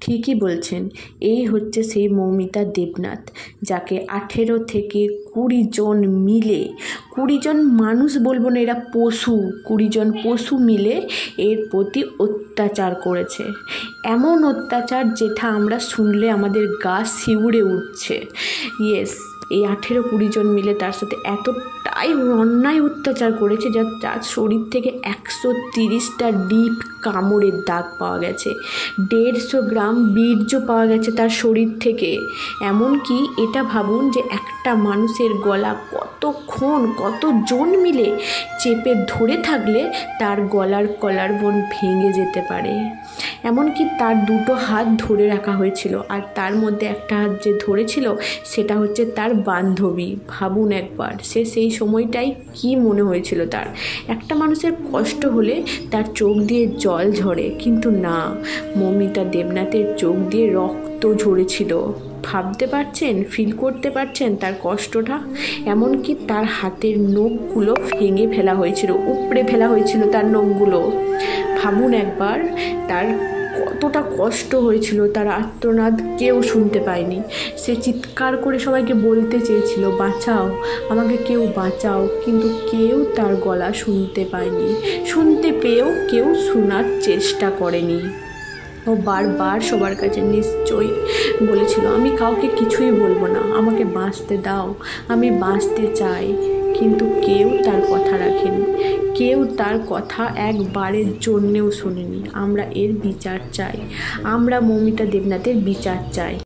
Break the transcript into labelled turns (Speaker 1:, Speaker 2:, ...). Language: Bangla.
Speaker 1: ঠিকই বলছেন, এই হচ্ছে সেই মৌমিতা দেবনাথ, যাকে 18 থেকে 20 জন মিলে, 20 জন মানুষ বলবো না, এরা পশু, 20 জন পশু মিলে এর প্রতি অত্যাচার করেছে। এমন অত্যাচার যেটা আমরা শুনলে আমাদের গা শিউরে উঠছে। ইয়েস, এই 18-20 জন মিলে তার সাথে এতটাই অন্যায় অত্যাচার করেছে যার শরীর থেকে 130টা ডিপ কামড়ের দাগ পাওয়া গেছে, 150 গ্রাম বীর্য পাওয়া গেছে তার শরীর থেকে। এমনকি এটা ভাবুন যে একটা মানুষের গলা কতজন মিলে চেপে ধরে থাকলে তার গলার কলারবোন ভেঙে যেতে পারে। এমনকি তার 2টো হাত ধরে রাখা হয়েছিল, আর তার মধ্যে একটা হাত যে ধরেছিল সেটা হচ্ছে তার বান্ধবী। ভাবুন একবার, সেই সময়টাই কি মনে হয়েছিল তার। একটা মানুষের কষ্ট হলে তার চোখ দিয়ে জল ঝরে, কিন্তু না, মৌমিতা দেবনাথের চোখ দিয়ে রক্ত ঝরেছিল। ভাবতে পারছেন, ফিল করতে পারছেন তার কষ্টটা? এমনকি তার হাতের নখগুলো ভেঙে ফেলা হয়েছিল, উপড়ে ফেলা হয়েছিল তার নখগুলো। ভাবুন একবার তার কতটা কষ্ট হয়েছিল। তার আর্তনাদ কেউ শুনতে পায়নি। সে চিৎকার করে সবাইকে বলতে চেয়েছিল, বাঁচাও আমাকে, কেউ বাঁচাও, কিন্তু কেউ তার গলা শুনতে পায়নি। শুনতে পেয়েও কেউ শোনার চেষ্টা করেনি। ও বারবার সবার কাছে নিশ্চয়ই বলেছিল, আমি কাউকে কিছুই বলবো না, আমাকে বাঁচতে দাও, আমি বাঁচতে চাই। কিন্তু কেউ তার কথা রাখেনি, কেউ তার কথা একবারের জন্যেও শোনেনি। আমরা এর বিচার চাই, আমরা মৌমিতা দেবনাথের বিচার চাই।